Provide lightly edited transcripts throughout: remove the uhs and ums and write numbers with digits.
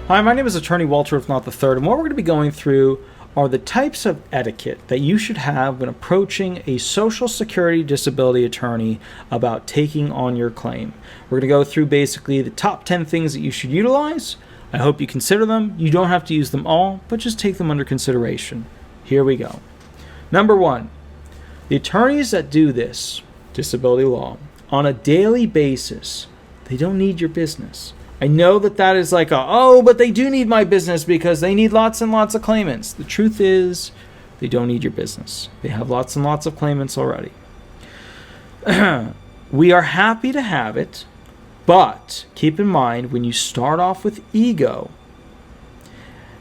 Hi, my name is Attorney Walter, if not the third, and what we're going to be going through are the types of etiquette that you should have when approaching a Social Security disability attorney about taking on your claim. We're going to go through basically the top 10 things that you should utilize. I hope you consider them. You don't have to use them all, but just take them under consideration. Here we go. Number one, the attorneys that do this, disability law, on a daily basis, they don't need your business. I know that is like but they do need my business because they need lots and lots of claimants. The truth is, they don't need your business. They have lots and lots of claimants already. We are happy to have it, but keep in mind when you start off with ego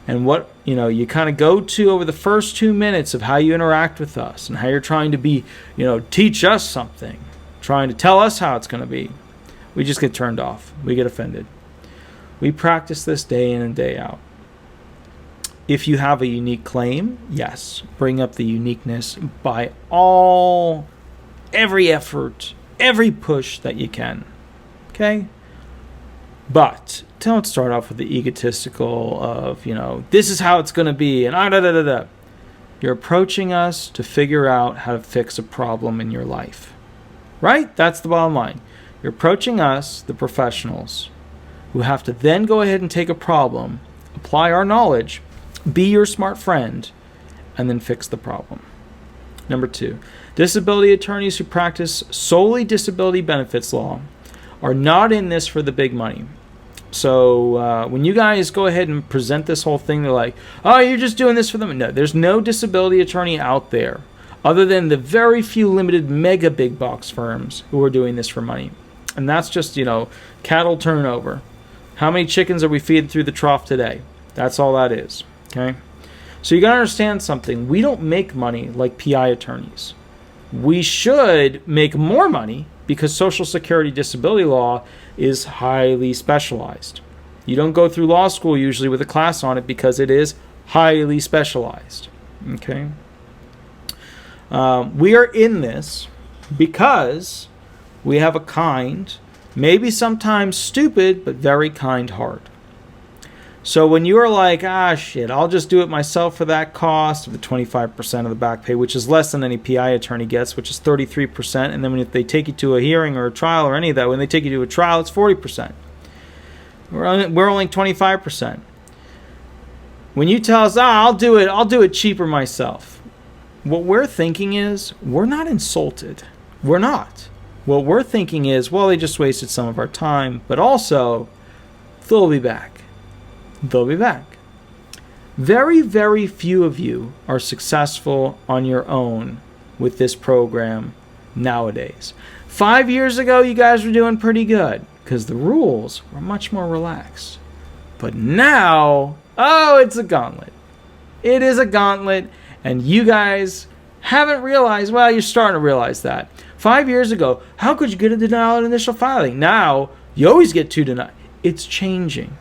and what you kind of go to over the first 2 minutes of how you interact with us and how you're trying to be, teach us something, trying to tell us how it's going to be, we just get turned off. We get offended. We practice this day in and day out. If you have a unique claim, yes, bring up the uniqueness by every effort, every push that you can. Okay? But don't start off with the egotistical of, this is how it's going to be, and You're approaching us to figure out how to fix a problem in your life. Right? That's the bottom line. You're approaching us, the professionals, who have to then go ahead and take a problem, apply our knowledge, be your smart friend, and then fix the problem. Number two, disability attorneys who practice solely disability benefits law are not in this for the big money. So when you guys go ahead and present this whole thing, they're like, oh, you're just doing this for them. No, there's no disability attorney out there other than the very few limited mega big box firms who are doing this for money. And that's just, cattle turnover. How many chickens are we feeding through the trough today? That's all that is, okay? So you got to understand something. We don't make money like PI attorneys. We should make more money because Social Security disability law is highly specialized. You don't go through law school usually with a class on it because it is highly specialized, okay? We are in this because we have a kind, maybe sometimes stupid, but very kind heart. So when you are like, shit, I'll just do it myself for that cost of the 25% of the back pay, which is less than any PI attorney gets, which is 33%. And then if they take you to a hearing or a trial or any of that, when they take you to a trial, it's 40%. We're only 25%. When you tell us, I'll do it cheaper myself. What we're thinking is, we're not insulted. We're not. What we're thinking is, well, they just wasted some of our time, but also, they'll be back. They'll be back. Very, very few of you are successful on your own with this program nowadays. 5 years ago, you guys were doing pretty good because the rules were much more relaxed. But now, it's a gauntlet. It is a gauntlet, and you guys haven't realized, well, you're starting to realize that. 5 years ago, how could you get a denial at initial filing? Now, you always get 2 denials. It's changing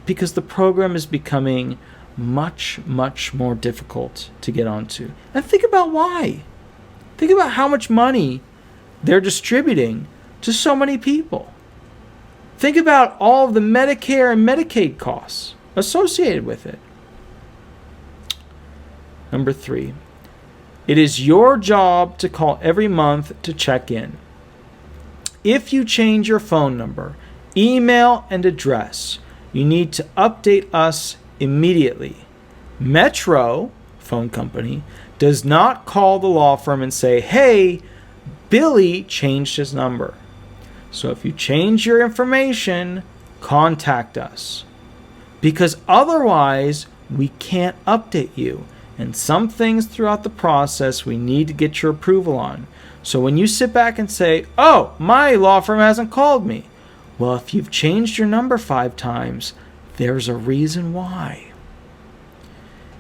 because the program is becoming much, much more difficult to get onto. And think about why. Think about how much money they're distributing to so many people. Think about all of the Medicare and Medicaid costs associated with it. Number 3. It is your job to call every month to check in. If you change your phone number, email, and address, you need to update us immediately. Metro, phone company, does not call the law firm and say, hey, Billy changed his number. So if you change your information, contact us. Because otherwise, we can't update you. And some things throughout the process we need to get your approval on. So when you sit back and say, oh, my law firm hasn't called me. Well, if you've changed your number 5 times, there's a reason why.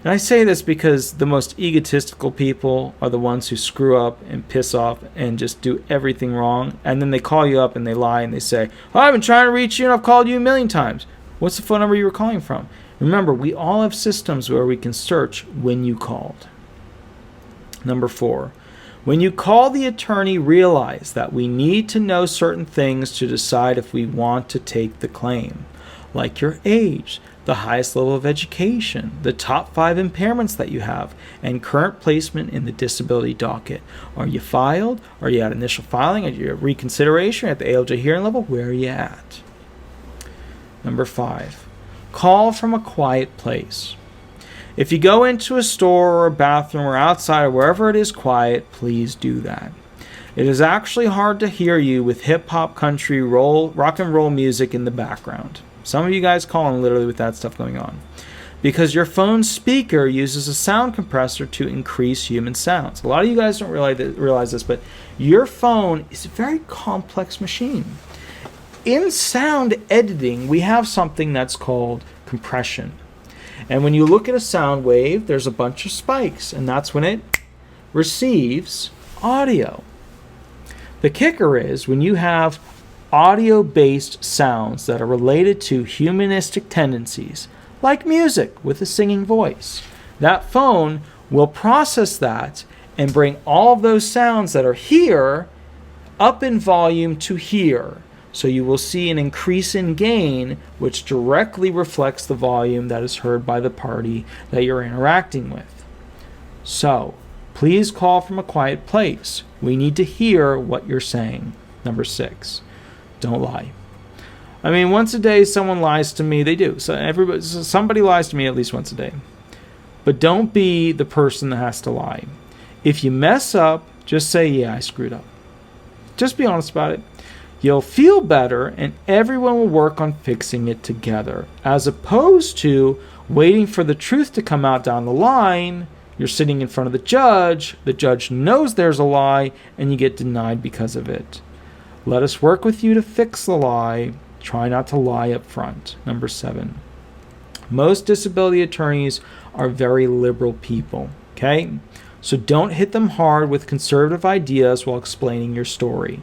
And I say this because the most egotistical people are the ones who screw up and piss off and just do everything wrong. And then they call you up and they lie and they say, I've been trying to reach you and I've called you a million times. What's the phone number you were calling from? Remember, we all have systems where we can search when you called. Number 4, when you call the attorney, realize that we need to know certain things to decide if we want to take the claim. like your age, the highest level of education, the top 5 impairments that you have, and current placement in the disability docket. Are you filed? Are you at initial filing? Are you at reconsideration? At the ALJ hearing level? Where are you at? Number 5, call from a quiet place. If you go into a store or a bathroom or outside or wherever it is quiet, please do that. It is actually hard to hear you with hip-hop, country, rock and roll music in the background. Some of you guys calling literally with that stuff going on. Because your phone's speaker uses a sound compressor to increase human sounds. A lot of you guys don't realize this, but your phone is a very complex machine. In sound editing, we have something that's called compression. And when you look at a sound wave, there's a bunch of spikes, and that's when it receives audio. The kicker is when you have audio-based sounds that are related to humanistic tendencies, like music with a singing voice, that phone will process that and bring all of those sounds that are here up in volume to here. So you will see an increase in gain, which directly reflects the volume that is heard by the party that you're interacting with. So, please call from a quiet place. We need to hear what you're saying. Number 6, don't lie. I mean, once a day someone lies to me. They do. So somebody lies to me at least once a day. But don't be the person that has to lie. If you mess up, just say, yeah, I screwed up. Just be honest about it. You'll feel better, and everyone will work on fixing it together, as opposed to waiting for the truth to come out down the line. You're sitting in front of the judge knows there's a lie, and you get denied because of it. Let us work with you to fix the lie. Try not to lie up front. Number 7. Most disability attorneys are very liberal people, okay? So don't hit them hard with conservative ideas while explaining your story.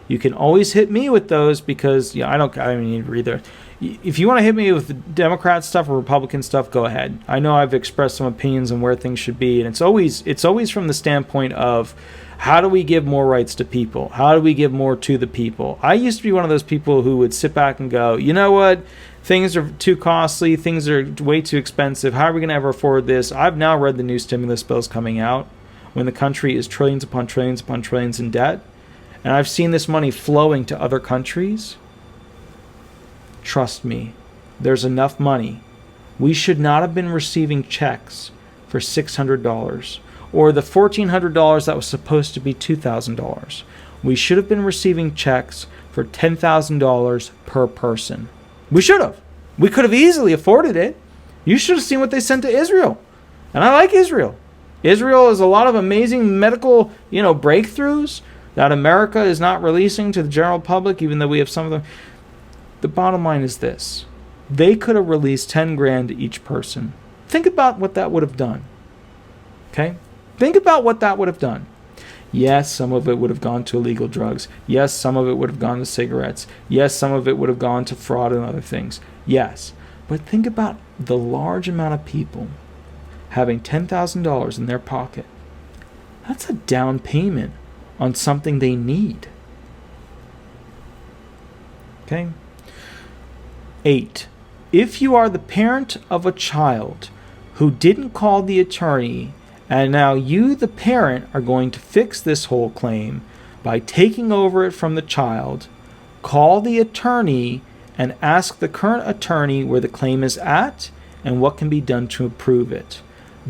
You can always hit me with those because I don't need to read there. If you want to hit me with the Democrat stuff or Republican stuff, go ahead. I know I've expressed some opinions on where things should be, and it's always from the standpoint of how do we give more rights to people? How do we give more to the people? I used to be one of those people who would sit back and go, you know what? Things are too costly. Things are way too expensive. How are we going to ever afford this? I've now read the new stimulus bills coming out when the country is trillions upon trillions upon trillions in debt. And I've seen this money flowing to other countries. Trust me, there's enough money. We should not have been receiving checks for $600 or the $1,400 that was supposed to be $2,000. We should have been receiving checks for $10,000 per person. We should have. We could have easily afforded it. You should have seen what they sent to Israel. And I like Israel. Israel has a lot of amazing medical, breakthroughs that America is not releasing to the general public, even though we have some of them. The bottom line is this. They could have released $10,000 to each person. Think about what that would have done. Okay? Think about what that would have done. Yes, some of it would have gone to illegal drugs. Yes, some of it would have gone to cigarettes. Yes, some of it would have gone to fraud and other things. Yes. But think about the large amount of people having $10,000 in their pocket. That's a down payment on something they need. Okay? 8. If you are the parent of a child who didn't call the attorney, and now you, the parent, are going to fix this whole claim by taking over it from the child, call the attorney and ask the current attorney where the claim is at and what can be done to improve it.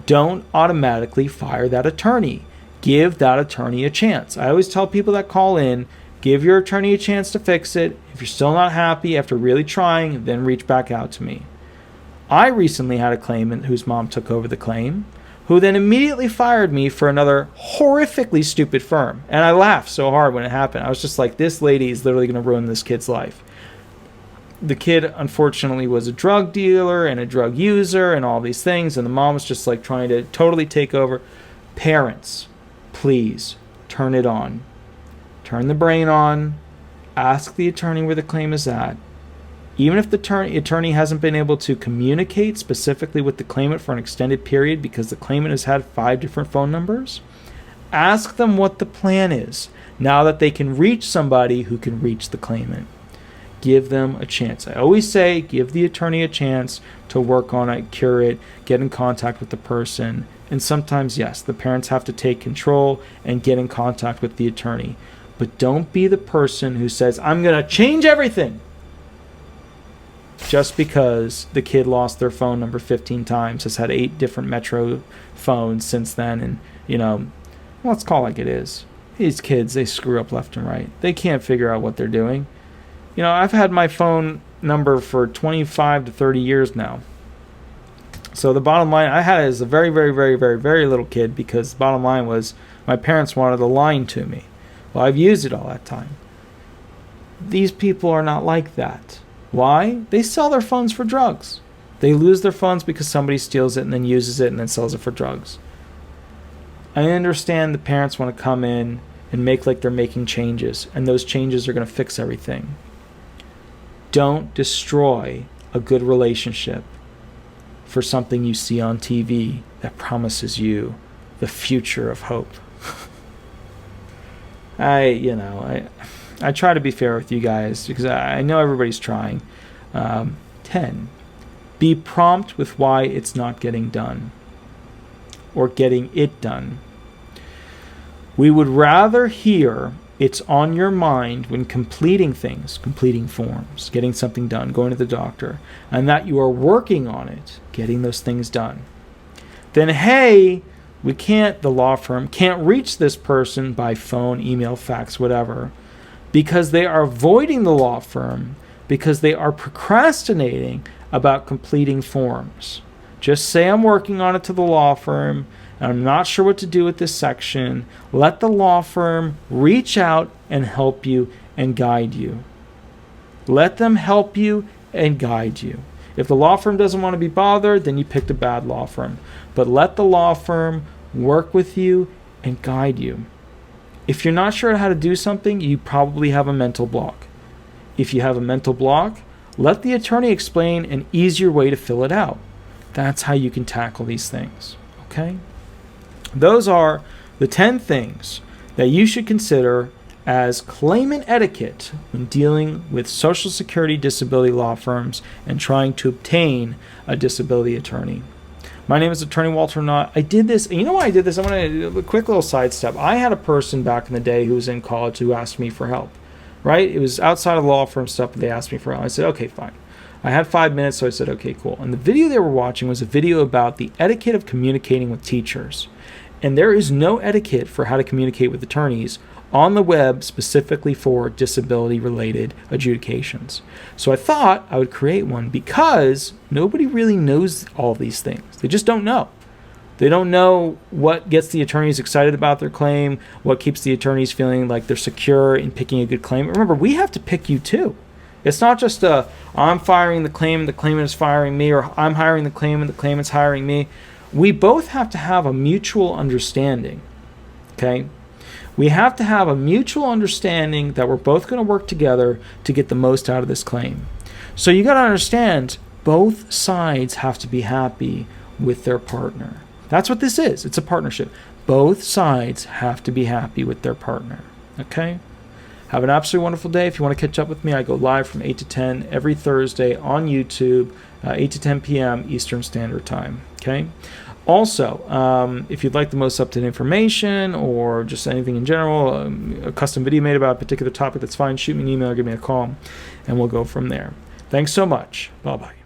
Don't automatically fire that attorney. Give that attorney a chance. I always tell people that call in, give your attorney a chance to fix it. If you're still not happy after really trying, then reach back out to me. I recently had a claimant whose mom took over the claim, who then immediately fired me for another horrifically stupid firm. And I laughed so hard when it happened. I was just like, this lady is literally going to ruin this kid's life. The kid, unfortunately, was a drug dealer and a drug user and all these things, and the mom was just like trying to totally take over. Parents, please turn it on. Turn the brain on. Ask the attorney where the claim is at. Even if the attorney hasn't been able to communicate specifically with the claimant for an extended period because the claimant has had 5 different phone numbers, ask them what the plan is now that they can reach somebody who can reach the claimant. Give them a chance. I always say give the attorney a chance to work on it, cure it, get in contact with the person. And sometimes, yes, the parents have to take control and get in contact with the attorney. But don't be the person who says, I'm going to change everything, just because the kid lost their phone number 15 times, has had 8 different Metro phones since then. And, let's call it like it is. These kids, they screw up left and right. They can't figure out what they're doing. I've had my phone number for 25 to 30 years now. So the bottom line, I had it as a very, very, very, very, very little kid, because the bottom line was my parents wanted to lie to me. Well, I've used it all that time. These people are not like that. Why? They sell their phones for drugs. They lose their phones because somebody steals it and then uses it and then sells it for drugs. I understand the parents want to come in and make like they're making changes, and those changes are going to fix everything. Don't destroy a good relationship for something you see on TV that promises you the future of hope. I try to be fair with you guys, because I know everybody's trying. 10. Be prompt with why it's not getting done, or getting it done. We would rather hear it's on your mind when completing things, completing forms, getting something done, going to the doctor, and that you are working on it, getting those things done. Then, hey, the law firm can't reach this person by phone, email, fax, whatever, because they are avoiding the law firm, because they are procrastinating about completing forms. Just say, I'm working on it to the law firm, and I'm not sure what to do with this section. Let the law firm reach out and help you and guide you. Let them help you and guide you. If the law firm doesn't want to be bothered, then you picked a bad law firm. But let the law firm work with you and guide you. If you're not sure how to do something, you probably have a mental block. If you have a mental block, let the attorney explain an easier way to fill it out. That's how you can tackle these things. Okay? Those are the 10 things that you should consider as claimant etiquette when dealing with Social Security disability law firms and trying to obtain a disability attorney. My name is Attorney Walter Knott. I did this, and you know why I did this? I want to do a quick little sidestep. I had a person back in the day who was in college who asked me for help, right? It was outside of law firm stuff, but they asked me for help. I said, okay, fine. I had 5 minutes, so I said, okay, cool. And the video they were watching was a video about the etiquette of communicating with teachers. And there is no etiquette for how to communicate with attorneys on the web specifically for disability-related adjudications. So I thought I would create one, because nobody really knows all these things. They just don't know. They don't know what gets the attorneys excited about their claim, what keeps the attorneys feeling like they're secure in picking a good claim. Remember, we have to pick you too. It's not just I'm firing the claimant is firing me, or I'm hiring the claimant's hiring me. We both have to have a mutual understanding, okay? We have to have a mutual understanding that we're both going to work together to get the most out of this claim. So you got to understand, both sides have to be happy with their partner. That's what this is. It's a partnership. Both sides have to be happy with their partner, okay? Have an absolutely wonderful day. If you want to catch up with me, I go live from 8 to 10 every Thursday on YouTube, 8 to 10 p.m. Eastern Standard Time. Okay. Also, if you'd like the most up-to-date information or just anything in general, a custom video made about a particular topic, that's fine. Shoot me an email or give me a call, and we'll go from there. Thanks so much. Bye-bye.